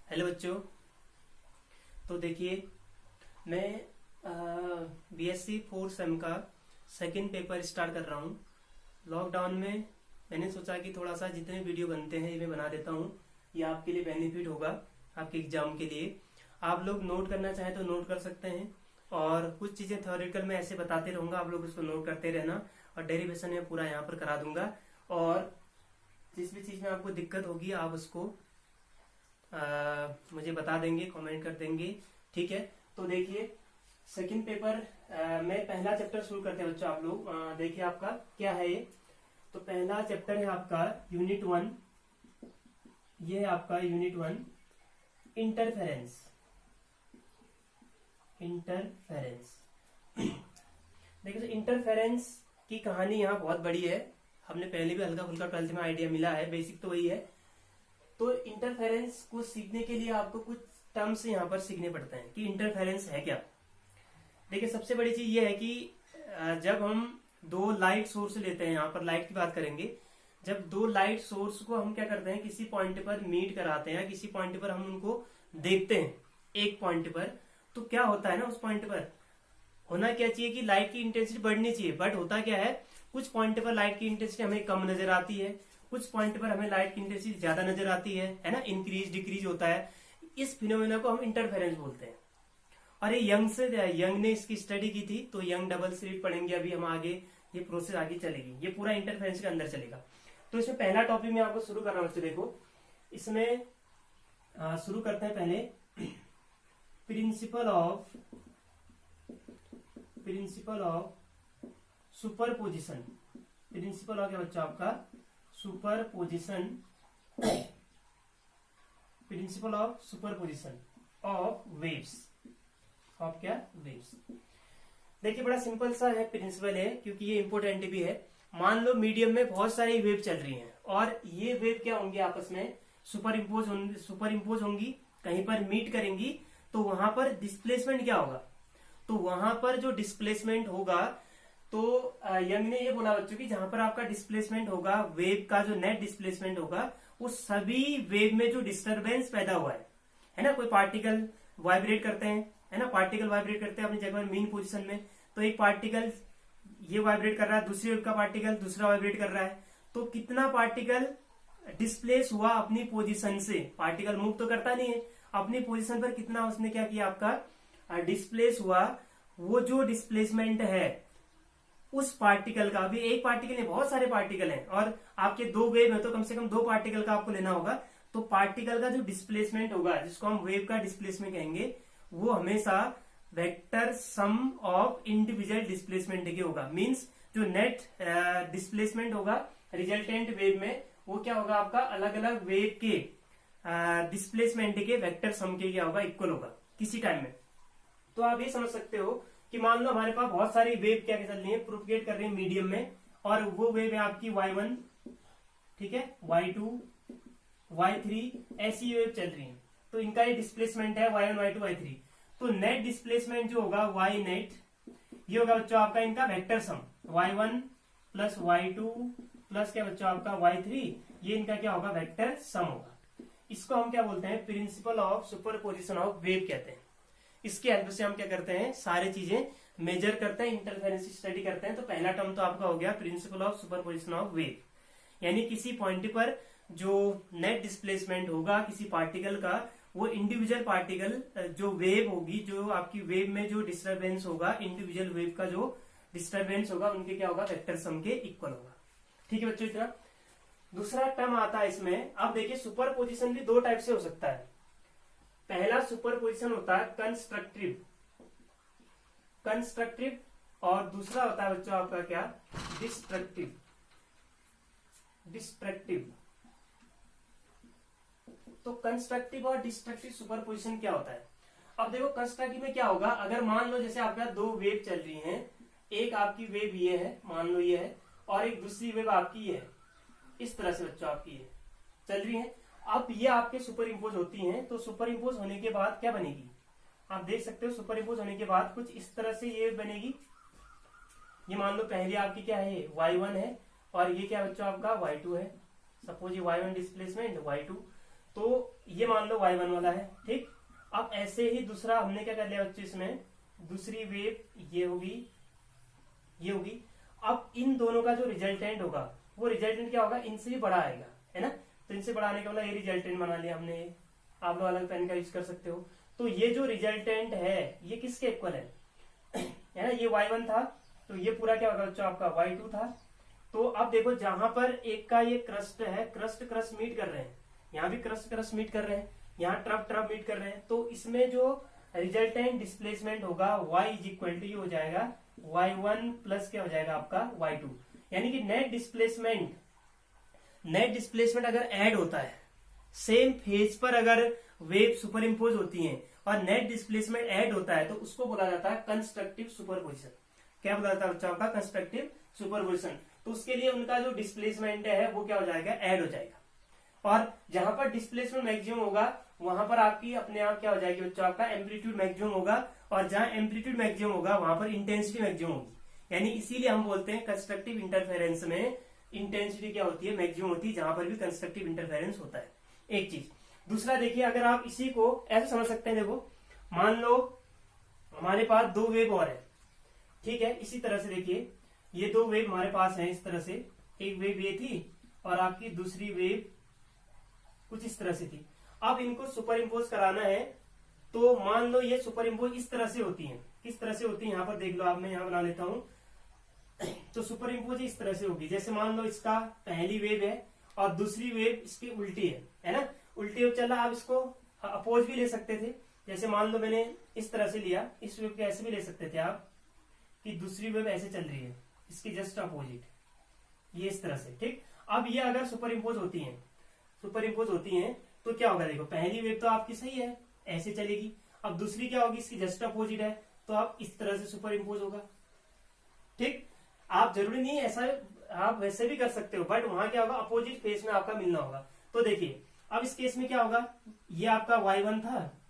Hello बच्चों। तो देखिए, मैं बीएससी फोर्थ सेम का सेकंड पेपर स्टार्ट कर रहा हूँ। लॉकडाउन में मैंने सोचा कि थोड़ा सा जितने वीडियो बनते हैं ये मैं बना देता हूँ। ये आपके लिए बेनिफिट होगा, आपके एग्जाम के लिए। आप लोग नोट करना चाहें तो नोट कर सकते हैं, और कुछ चीज़ें थ्योरेटिकल में ऐसे बताते रहूँगा, आप लोग उसको नोट करते रहना। और डेरिवेशन में पूरा यहाँ पर करा दूंगा, और जिस भी चीज़ में आपको दिक्कत होगी आप उसको मुझे बता देंगे, कमेंट कर देंगे। ठीक है, तो देखिए सेकंड पेपर में पहला चैप्टर शुरू करते हैं बच्चों। आप लोग देखिए आपका क्या है ये। तो पहला चैप्टर है आपका यूनिट 1। ये है आपका यूनिट 1, इंटरफेरेंस। देखिए, तो इंटरफेरेंस की कहानी यहाँ बहुत बड़ी है। हमने पहले भी हल्का फुल्का 12th में आइडिया मिला है, बेसिक तो वही है। तो इंटरफेरेंस को सीखने के लिए आपको कुछ टर्म्स यहाँ पर सीखने पड़ते हैं कि इंटरफेरेंस है क्या। देखिए, सबसे बड़ी चीज ये है कि जब हम दो लाइट सोर्स लेते हैं, यहाँ पर लाइट की बात करेंगे। जब दो लाइट सोर्स को हम क्या करते हैं, किसी पॉइंट पर मीट कराते हैं, किसी पॉइंट पर हम उनको देखते हैं एक पॉइंट पर, तो क्या होता है ना, उस पॉइंट पर होना क्या चाहिए कि लाइट की इंटेंसिटी बढ़नी चाहिए। बट होता क्या है, कुछ पॉइंट पर लाइट की इंटेंसिटी हमें कम नजर आती है, कुछ पॉइंट पर हमें लाइट की इंटेंसिटी ज्यादा नजर आती है ना, इंक्रीज डिक्रीज होता है। इस फिनोमेना को हम इंटरफेरेंस बोलते हैं। और ये यंग ने इसकी स्टडी की थी, तो यंग डबल स्लिट पढ़ेंगे अभी हम आगे। ये प्रोसेस आगे चलेगी, ये पूरा इंटरफेरेंस के अंदर चलेगा। तो इसमें पहला टॉपिक मैं आपको शुरू कर रहा हूँ बच्चों। देखो, इसमें शुरू करते हैं पहले principle of superposition. Principle of क्या बच्चा आपका, superposition. Principle of superposition of waves, of क्या, वेव्स। देखिए, बड़ा सिंपल सा है प्रिंसिपल है, क्योंकि ये इंपोर्टेंट भी है। मान लो मीडियम में बहुत सारी वेव चल रही हैं, और ये वेव क्या होंगी, आपस में सुपर इम्पोज होंगी, कहीं पर मीट करेंगी। तो वहां पर डिस्प्लेसमेंट क्या होगा, तो वहां पर जो डिस्प्लेसमेंट होगा, तो यंग ने ये बोला बच्चों कि जहां पर आपका डिस्प्लेसमेंट होगा, वेव का जो नेट डिस्प्लेसमेंट होगा, वो सभी वेव में जो डिस्टरबेंस पैदा हुआ है ना, कोई पार्टिकल वाइब्रेट करते हैं, है ना, पार्टिकल वाइब्रेट करते हैं अपनी जगह पर मीन पोजीशन में। तो एक पार्टिकल ये वाइब्रेट कर रहा है, दूसरी वेव का पार्टिकल दूसरा वाइब्रेट कर रहा है। तो कितना पार्टिकल डिस्प्लेस हुआ अपनी पोजीशन से, पार्टिकल मूव तो करता नहीं है, अपनी पोजीशन पर कितना उसने क्या किया, आपका डिस्प्लेस हुआ। वो जो डिस्प्लेसमेंट है उस पार्टिकल का, भी एक पार्टिकल नहीं, बहुत सारे पार्टिकल हैं, और आपके दो वेव है तो कम से कम दो पार्टिकल का आपको लेना होगा। तो पार्टिकल का जो डिस्प्लेसमेंट होगा, जिसको हम वेव का डिस्प्लेसमेंट कहेंगे, वो हमेशा vector sum of individual displacement के होगा। मींस जो नेट डिस्प्लेसमेंट होगा रिजल्टेंट वेव में, वो क्या होगा, आपका अलग अलग वेव के डिस्प्लेसमेंट के वेक्टर सम के क्या होगा, इक्वल होगा किसी टाइम में। तो आप ये समझ सकते हो कि मान लो हमारे पास बहुत सारी वेव क्या चल रही है, प्रोपगेट कर रही है मीडियम में, और वो वेव है आपकी y1, ठीक है, y2, y3, ऐसी वेव चल रही है। तो इनका ये डिस्प्लेसमेंट है y1, y2, y3। तो नेट डिस्प्लेसमेंट जो होगा y नेट, ये होगा बच्चों आपका इनका vector sum, y1 plus y2 plus क्या बच्चों आपका y3, ये इनका क्या होगा, वेक्टर सम होगा। इसको हम क्या बोलते हैं, principle of superposition of wave कहते हैं। इसके हेल्प से हम क्या करते हैं, सारी चीजें मेजर करते हैं, इंटरफेरेंस स्टडी करते हैं। तो पहला टर्म तो आपका हो गया principle of superposition of wave, यानी किसी पॉइंट पर जो नेट डिस्प्लेसमेंट होगा किसी पार्टिकल का, वो इंडिविजुअल पार्टिकल जो वेव होगी, जो आपकी वेव में जो डिस्टरबेंस होगा, इंडिविजुअल वेव का जो डिस्टरबेंस होगा, उनके क्या होगा, वेक्टर सम के इक्वल होगा। ठीक है बच्चों, इतना। दूसरा टर्म आता है इसमें। अब देखिए, सुपरपोजिशन भी दो टाइप से हो सकता है। पहला सुपरपोजिशन होता है कंस्ट्रक्टिव, और दूसरा होता है बच्चों आपका क्या, डिस्ट्रक्टिव। तो कंस्ट्रक्टिव और डिस्ट्रक्टिव सुपरपोजिशन क्या होता है। अब देखो, कंस्ट्रक्टिव में क्या होगा, अगर मान लो जैसे आपका दो वेव चल रही हैं, एक आपकी वेव ये है, मान लो ये है, और एक दूसरी वेव आपकी ये है, इस तरह से बच्चों आपकी ये चल रही है। अब ये आपके सुपर इम्पोज होती हैं, तो सुपर इम्पोज होने के बाद क्या बनेगी, आप देख सकते हो, सुपर इम्पोज होने के बाद कुछ इस तरह से ये बनेगी। ये मान लो पहले आपकी क्या है, y1 है, और ये क्या बच्चों आपका y2 है। सपोज ये y1 डिस्प्लेसमेंट y2, तो ये मान लो y1 वाला है, ठीक। अब ऐसे ही दूसरा हमने क्या कर लिया बच्चों, इसमें दूसरी वेव ये होगी, ये होगी। अब इन दोनों का जो रिजल्टेंट होगा वो रिजल्टेंट क्या होगा, इनसे भी बड़ा आएगा, है ना। तो इनसे बड़ा आने का मतलब ये रिजल्टेंट बना लिया हमने। आप लोग अलग पेन का यूज कर सकते हो। तो ये जो रिजल्टेंट है ये किसके इक्वल है ना, ये y1 था, तो ये पूरा क्या होगा बच्चों आपका y2 था। तो अब देखो जहां पर एक का ये क्रस्ट है, क्रस्ट क्रस्ट मीट कर रहे हैं, यहाँ भी क्रस्ट क्रस्ट मीट कर रहे हैं, यहाँ ट्रफ ट्रफ मीट कर रहे हैं। तो इसमें जो रिजल्टेंट डिस्प्लेसमेंट होगा y इज इक्वल टू ये हो जाएगा y1 प्लस क्या हो जाएगा आपका y2। यानी कि नेट डिस्प्लेसमेंट अगर ऐड होता है, सेम फेज पर अगर वेव सुपर इम्पोज होती है और नेट डिस्प्लेसमेंट ऐड होता है, तो उसको बोला जाता है कंस्ट्रक्टिव सुपरपोजिशन। क्या बोला जाता है बच्चों का, कंस्ट्रक्टिव सुपरपोजिशन। तो उसके लिए उनका जो डिस्प्लेसमेंट है वो क्या हो जाएगा, ऐड हो जाएगा। और जहां पर डिस्प्लेसमेंट मैक्सिमम होगा वहां पर आपकी अपने आप क्या हो जाएगी बच्चों, आपका एम्पलीट्यूड मैक्सिमम होगा, और जहां एम्पलीट्यूड मैक्सिमम होगा वहां पर इंटेंसिटी मैक्सिमम होगी। यानी इसीलिए हम बोलते हैं कंस्ट्रक्टिव इंटरफेरेंस में इंटेंसिटी क्या होती है, मैक्सिमम होती है, जहां पर भी कंस्ट्रक्टिव इंटरफेरेंस होता है। एक चीज। दूसरा देखिए, अगर आप इसी को ऐसे समझ सकते हैं, देखो मान लो हमारे पास दो वेव और है, ठीक है। इसी तरह से देखिए ये दो वेव हमारे पास है इस तरह से, एक वेव ये थी और आपकी दूसरी वेव कुछ इस तरह से थी। अब इनको सुपर इम्पोज कराना है, तो मान लो ये सुपर इम्पोज इस तरह से होती है। किस तरह से होती है यहाँ पर देख लो आप, मैं यहाँ बना लेता हूं। तो सुपर इम्पोज इस तरह से होगी, जैसे मान लो इसका पहली वेव है और दूसरी वेव इसकी उल्टी है ना। उल्टी वेव चला, आप इसको अपोज भी ले सकते थे, जैसे मान लो मैंने इस तरह से लिया, इस वेव को ऐसे भी ले सकते थे आप कि दूसरी वेव ऐसे चल रही है, इसकी जस्ट अपोजिट, ये इस तरह से, ठीक। अब ये अगर सुपर इम्पोज होती है, सुपर इम्पोज होती है तो क्या होगा, देखो पहली वेव तो आपकी सही है, ऐसे चलेगी। अब दूसरी क्या होगी, इसकी जस्ट अपोजिट है, तो आप इस तरह से सुपर इम्पोज होगा, ठीक। आप जरूरी नहीं ऐसा, आप वैसे भी कर सकते हो, बट वहां क्या होगा, अपोजिट फेस में आपका मिलना होगा। तो देखिए अब इस केस में क्या होगा, ये आपका y1 था,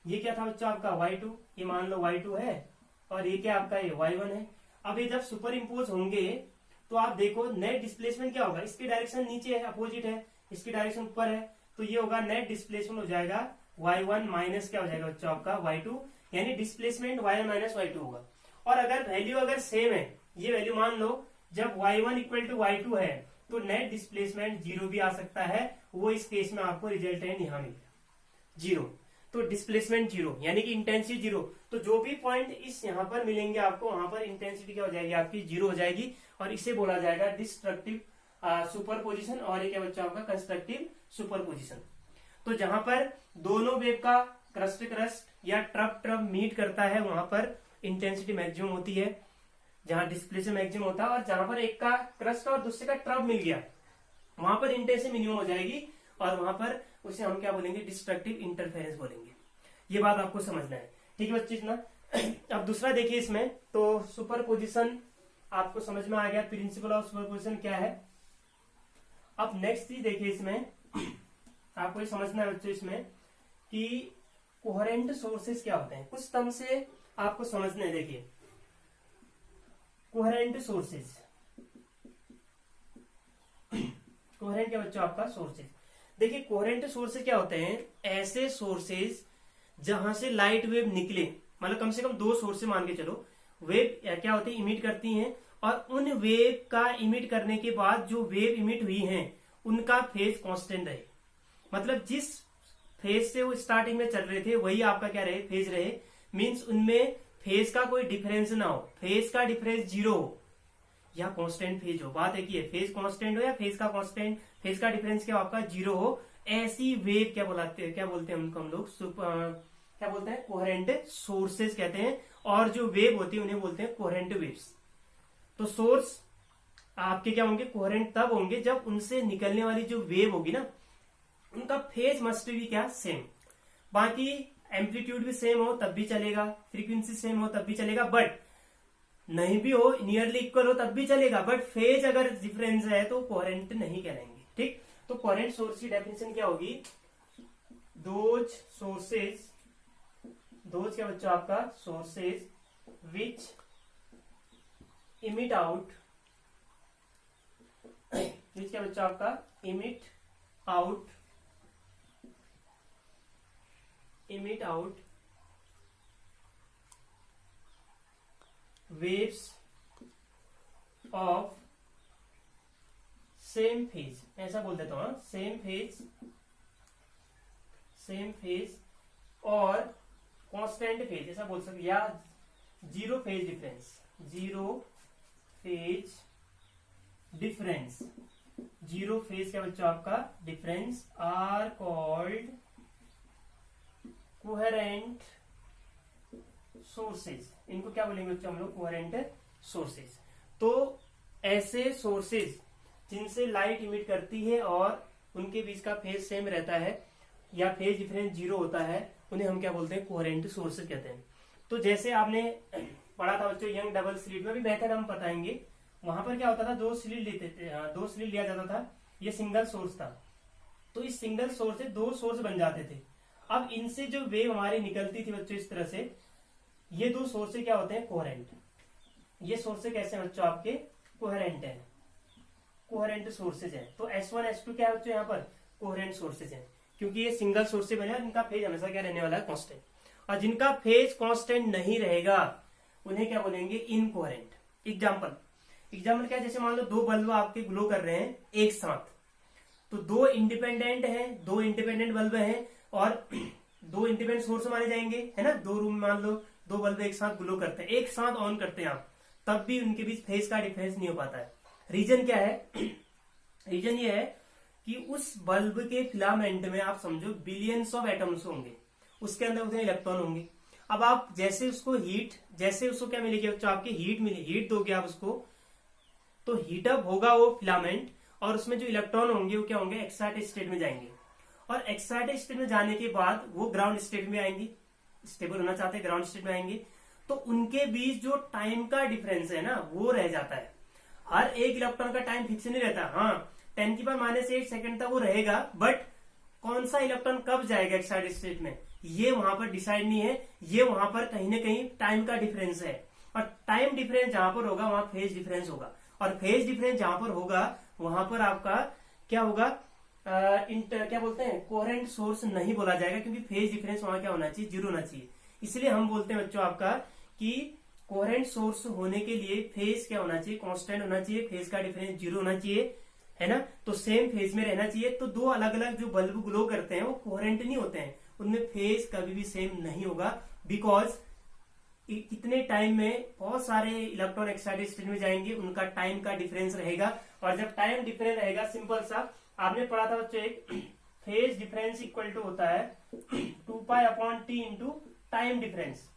ये क्या था बच्चा आपका y2, ये मान लो y2 है, और ये क्या आपका ये y1 है। अब ये जब सुपर इम्पोज होंगे तो आप देखो नेट डिस्प्लेसमेंट क्या होगा, इसकी डायरेक्शन नीचे है, अपोजिट है, इसकी डायरेक्शन ऊपर है, तो ये होगा नेट डिस्प्लेसमेंट हो जाएगा y1 माइनस क्या हो जाएगा बच्चों आपका y2, यानी डिस्प्लेसमेंट y1 माइनस y2 होगा। और अगर वैल्यू अगर सेम है, ये वैल्यू मान लो जब y1 इक्वल टू y2 है, तो नेट डिस्प्लेसमेंट 0 भी आ सकता है, वो इस केस में आपको रिजल्टेंट यहां मिलेगा 0। तो डिस्प्लेसमेंट 0 यानी कि इंटेंसिटी 0। तो जो भी पॉइंट इस यहाँ पर मिलेंगे आपको, वहां पर इंटेंसिटी क्या हो जाएगी आपकी, 0 हो जाएगी, और इसे बोला जाएगा डिस्ट्रक्टिव सुपरपोजिशन, और ये क्या बच्चा आपका कंस्ट्रक्टिव सुपरपोजिशन। तो जहां पर दोनों वेव का क्रस्ट क्रस्ट या ट्रफ ट्रफ मीट करता है, वहां पर इंटेंसिटी मैक्सिमम होती है, जहां डिस्प्लेसमेंट मैक्सिमम होता है, और जहां पर एक का क्रस्ट और दूसरे का ट्रफ मिल गया, वहां पर इंटेंसिटी मिनिमम हो जाएगी, और वहां पर उसे हम क्या बोलेंगे, डिस्ट्रक्टिव इंटरफेरेंस बोलेंगे। ये बात आपको समझना है, ठीक है बच्चे ना। अब दूसरा देखिए इसमें, तो सुपरपोजिशन आपको समझ में आ गया, प्रिंसिपल ऑफ सुपरपोजिशन क्या है। अब नेक्स्ट चीज देखिए इसमें आपको ये समझना है बच्चों इसमें कि कोहेरेंट सोर्सेस क्या होते हैं, कुछ टर्म से आपको समझना है। देखिए कोहेरेंट सोर्सेस, कोहेरेंट क्या बच्चों आपका सोर्सेस। देखिए कोहेरेंट सोर्सेस क्या होते हैं, ऐसे सोर्सेस जहां से लाइट वेव निकले, मतलब कम से कम दो सोर्सेस मान के चलो, वेव क्या होती है, इमिट करती हैं, और उन वेव का इमिट करने के बाद जो वेव इमिट हुई हैं उनका फेज कांस्टेंट रहे, मतलब जिस फेज से वो स्टार्टिंग में चल रहे थे वही आपका क्या रहे, फेज रहे। मीन्स उनमें फेज का कोई डिफरेंस ना हो, फेज का डिफरेंस 0 हो या कांस्टेंट फेज हो, बात एक ही है, फेज कांस्टेंट हो या फेज का कांस्टेंट, फेज का डिफरेंस क्या आपका 0 हो, ऐसी वेव क्या बुलाते हैं, क्या बोलते हैं उनको हम लोग, क्या बोलते हैं, कोहेरेंट सोर्सेस कहते हैं। और जो वेव होती है उन्हें बोलते हैं कोहेरेंट वेव्स। तो सोर्स आपके क्या होंगे, कोहेरेंट तब होंगे जब उनसे निकलने वाली जो वेव होगी ना, उनका फेज मस्ट भी क्या, सेम। बाकी एम्पलीट्यूड भी सेम हो तब भी चलेगा, फ्रीक्वेंसी सेम हो तब भी चलेगा, बट नहीं भी हो, नियरली इक्वल हो तब भी चलेगा, बट फेज अगर डिफरेंस है तो कोहेरेंट नहीं कहलाएंगे, ठीक। तो कोहेरेंट सोर्स की डेफिनेशन क्या होगी, दोज सोर्सेज, दोज क्या बच्चों आपका, सोर्सेज विच इमिट आउट, विच क्या बच्चों आपका, emit out emit out waves of same phase, ऐसा बोल देता हूं, सेम फेज और कांस्टेंट फेज, ऐसा बोल सकते, या zero phase difference, zero phase क्या बच्चों आपका difference are called coherent sources. इनको क्या बोलेंगे बच्चों हम लोग, कोहेरेंट सोर्सेज। तो ऐसे सोर्सेज जिनसे लाइट इमिट करती है और उनके बीच का फेज सेम रहता है या फेज डिफरेंस जीरो होता है, उन्हें हम क्या बोलते हैं, कोहेरेंट सोर्सेज कहते हैं। तो जैसे आपने पढ़ा था बच्चों यंग डबल स्लिट में, भी मेथड हम बताएंगे, वहां पर क्या होता था, दो स्लिट लिया जाता था, ये सिंगल सोर्स था, तो इस सिंगल सोर्स से दो सोर्स बन जाते थे। अब इनसे जो वेव हमारी निकलती थी बच्चों इस तरह से, ये दो सोर्स से क्या होते हैं, कोहेरेंट। ये सोर्स कैसे बच्चों आपके कोहेरेंट है, कोहेरेंट सोर्सेज है। तो S1 S2 क्या है बच्चों यहाँ पर, कोहेरेंट सोर्सेज है, क्योंकि ये सिंगल सोर्स से बने और इनका फेज हमेशा क्या रहने वाला है, कांस्टेंट। और जिनका फेज कांस्टेंट नहीं रहेगा उन्हें क्या बोलेंगे, इनकोहेरेंट। एग्जाम्पल क्या है, जैसे मान लो दो बल्ब आपके ग्लो कर रहे हैं एक साथ, तो दो इंडिपेंडेंट बल्ब हैं और दो इंडिपेंडेंट सोर्स माने जाएंगे, है ना। दो रूम मान लो दो बल्ब एक साथ ग्लो करते हैं, एक साथ ऑन करते हैं आप, तब भी उनके बीच फेज का डिफरेंस नहीं हो पाता है। रीजन क्या है, रीजन ये है कि उस बल्ब के फिलामेंट में आप समझो बिलियंस ऑफ एटम्स होंगे, उसके अंदर उतने इलेक्ट्रॉन होंगे। अब आप जैसे उसको क्या मिलेगी बच्चों, आपकी हीट दोगे आप उसको, तो हीटअप होगा वो फिलामेंट और उसमें जो इलेक्ट्रॉन होंगे वो क्या होंगे, एक्साइटेड स्टेट में जाएंगे, और एक्साइटेड स्टेट में जाने के बाद वो ग्राउंड स्टेट में आएंगे, स्टेबल होना चाहते हैं ग्राउंड स्टेट में आएंगे, तो उनके बीच जो टाइम का डिफरेंस है ना वो रह जाता है। हर एक इलेक्ट्रॉन का टाइम फिक्स नहीं रहता, हाँ 10⁻⁸ सेकंड तक वो रहेगा, बट कौन सा इलेक्ट्रॉन कब जाएगा एक्साइटेड स्टेट में ये वहां पर डिसाइड नहीं है, ये वहां पर कहीं ना कहीं टाइम का डिफरेंस है। और टाइम डिफरेंस जहां पर होगा वहां फेज डिफरेंस होगा, और फेज डिफरेंस जहां पर होगा वहां पर आपका क्या होगा, क्या बोलते हैं, कोहेरेंट सोर्स नहीं बोला जाएगा, क्योंकि फेज डिफरेंस वहां क्या होना चाहिए, जीरो होना चाहिए। इसलिए हम बोलते हैं बच्चों आपका कि कोहेरेंट सोर्स होने के लिए फेज क्या होना चाहिए, कांस्टेंट होना चाहिए, फेज का डिफरेंस जीरो होना चाहिए, है ना। तो सेम फेज में रहना चाहिए। तो दो अलग अलग जो बल्ब ग्लो करते हैं वो कोहेरेंट नहीं होते हैं, उनमें फेज कभी भी सेम नहीं होगा, बिकॉज कितने टाइम में बहुत सारे इलेक्ट्रॉन एक्साइटेड स्टेट में जाएंगे, उनका टाइम का डिफरेंस रहेगा। और जब टाइम डिफरेंस रहेगा, सिंपल सा आपने पढ़ा था बच्चों, एक फेज डिफरेंस इक्वल टू होता है 2π/T इंटू टाइम डिफरेंस।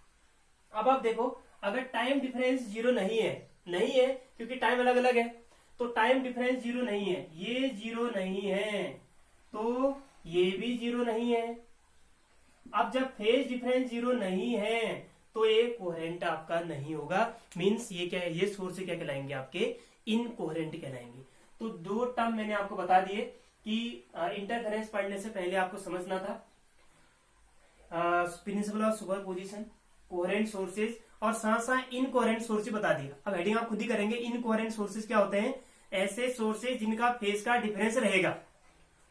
अब आप देखो, अगर टाइम डिफरेंस जीरो नहीं है क्योंकि टाइम अलग अलग है, तो टाइम डिफरेंस जीरो नहीं है, ये जीरो नहीं है तो ये भी जीरो नहीं है। अब जब फेज डिफरेंस जीरो नहीं है तो ये कोहेरेंट आपका नहीं होगा, मींस ये क्या है, ये सोर्स क्या कहलाएंगे, आपके इनकोहेरेंट कहलाएंगे। तो दो टर्म मैंने आपको बता दिए कि इंटरफेरेंस पढ़ने से पहले आपको समझना था principle of superposition, coherent sources, और साथ साथ इनकोहेरेंट सोर्सेज बता दिया। अब हेडिंग आप खुद ही करेंगे। इनकोहेरेंट सोर्सेज क्या होते हैं, ऐसे सोर्सेज जिनका फेज का डिफरेंस रहेगा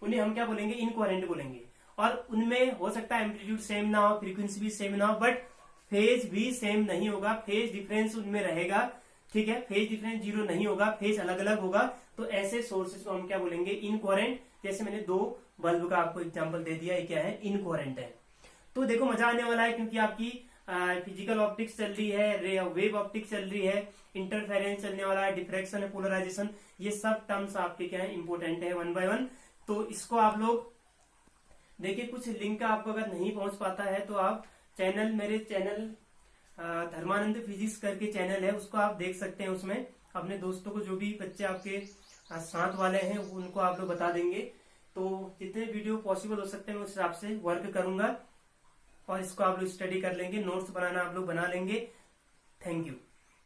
उन्हें हम क्या बोलेंगे, इनकोहेरेंट बोलेंगे। और उनमें हो सकता है एम्पलीट्यूड सेम ना हो, फ्रीक्वेंसी भी सेम ना हो, बट फेज भी सेम नहीं होगा, फेज डिफरेंस उनमें रहेगा, ठीक है, फेज डिफरेंस जीरो नहीं होगा, फेज अलग अलग होगा। तो ऐसे सोर्सेज को हम क्या बोलेंगे, इनकोहेरेंट। जैसे मैंने दो बल्ब का आपको एग्जांपल दे दिया, ये क्या है, इनकोहेरेंट है। तो देखो मजा आने वाला है, क्योंकि आपकी फिजिकल ऑप्टिक्स चल रही है, वेव ऑप्टिक्स चल रही है, इंटरफेरेंस चलने वाला है, डिफ्रैक्शन है, पोलराइजेशन, ये सब टर्म्स आपके क्या है, इंपोर्टेंट है, 1 बाय 1। तो इसको आप लोग देखिए, कुछ लिंक आपको अगर नहीं पहुंच पाता है तो आप मेरे चैनल धर्मानंद फिजिक्स करके चैनल है, उसको आप देख सकते हैं। उसमें अपने दोस्तों को, जो भी बच्चे आपके साथ वाले हैं उनको आप लोग बता देंगे। तो जितने वीडियो पॉसिबल हो सकते हैं मैं उस हिसाब से वर्क करूंगा, और इसको आप लोग स्टडी कर लेंगे, नोट्स बनाना आप लोग बना लेंगे। Thank you.